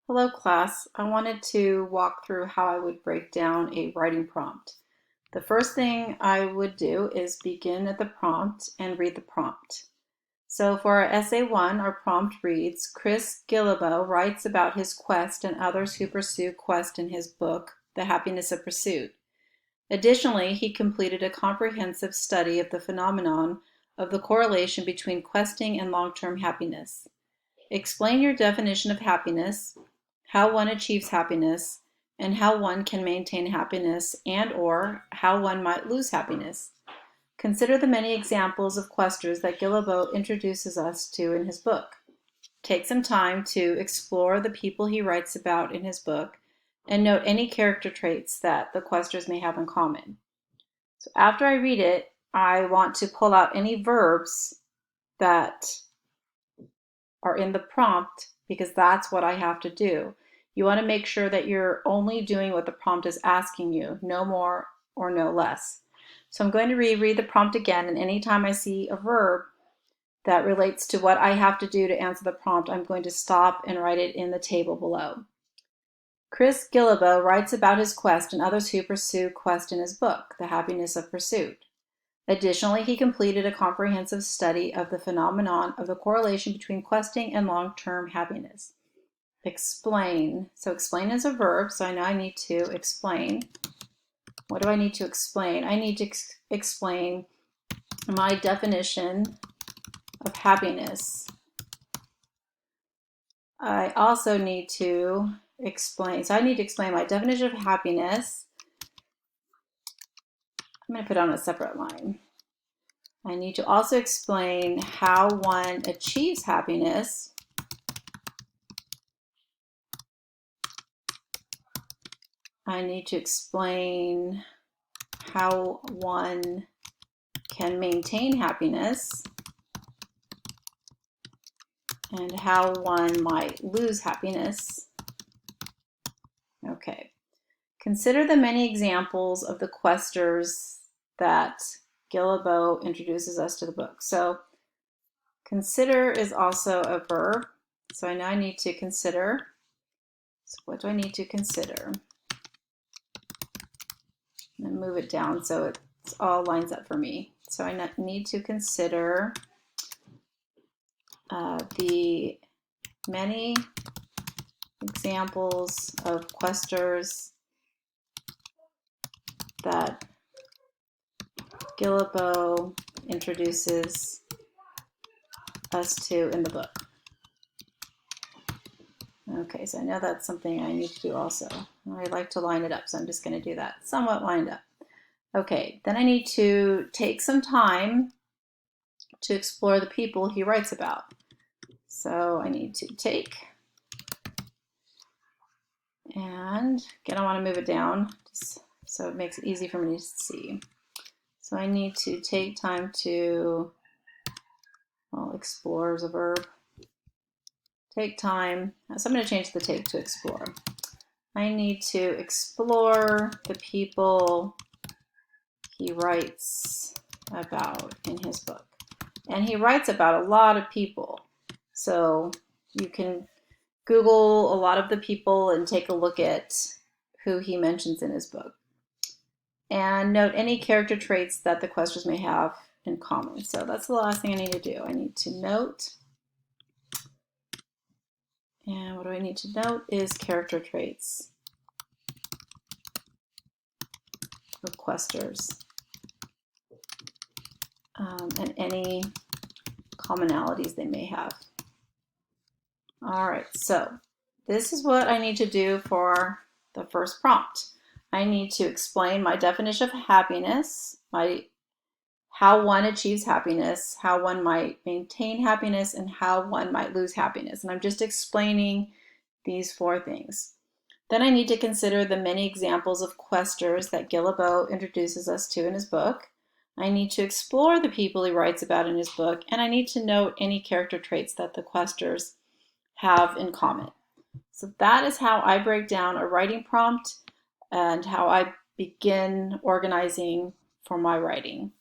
Hello class, I wanted to walk through how I would break down a writing prompt. The first thing I would do is begin at the prompt and read the prompt. So for our essay 1, our prompt reads, Chris Guillebeau writes about his quest and others who pursue quest in his book, The Happiness of Pursuit. Additionally, he completed a comprehensive study of the phenomenon of the correlation between questing and long-term happiness. Explain your definition of happiness, how one achieves happiness, and how one can maintain happiness and/or how one might lose happiness. Consider the many examples of questers that Guillebeau introduces us to in his book. Take some time to explore the people he writes about in his book and note any character traits that the questers may have in common. So after I read it, I want to pull out any verbs that are in the prompt because that's what I have to do. You want to make sure that you're only doing what the prompt is asking you, no more or no less. So I'm going to reread the prompt again, and anytime I see a verb that relates to what I have to do to answer the prompt, I'm going to stop and write it in the table below. Chris Guillebeau writes about his quest and others who pursue quest in his book, The Happiness of Pursuit. Additionally, he completed a comprehensive study of the phenomenon of the correlation between questing and long-term happiness. Explain. So explain is a verb, so I know I need to explain. What do I need to explain? I need to explain my definition of happiness. I also need to explain, so I need to explain my definition of happiness. I'm going to put it on a separate line. I need to also explain how one achieves happiness. I need to explain how one can maintain happiness and how one might lose happiness. Okay. Consider the many examples of the questers that Guillebeau introduces us to the book. So consider is also a verb. So I know I need to consider. So what do I need to consider? And move it down so it all lines up for me. So I need to consider the many examples of questers that Guillebeau introduces us to in the book. Okay, so I know that's something I need to do also. I like to line it up, so I'm just going to do that somewhat lined up. Okay, then I need to take some time to explore the people he writes about. So I need to take, and again, I want to move it down just so it makes it easy for me to see. So I need to take time to, well, explore is a verb. Take time, so I'm going to change the take to explore. I need to explore the people he writes about in his book. And he writes about a lot of people. So you can Google a lot of the people and take a look at who he mentions in his book. And note any character traits that the questers may have in common. So that's the last thing I need to do. I need to note. And what do I need to note is character traits of questers and any commonalities they may have. All right, so this is what I need to do for the first prompt. I need to explain my definition of happiness, how one achieves happiness, how one might maintain happiness, and how one might lose happiness. And I'm just explaining these 4 things. Then I need to consider the many examples of questers that Guillebeau introduces us to in his book. I need to explore the people he writes about in his book, and I need to note any character traits that the questers have in common. So that is how I break down a writing prompt and how I begin organizing for my writing.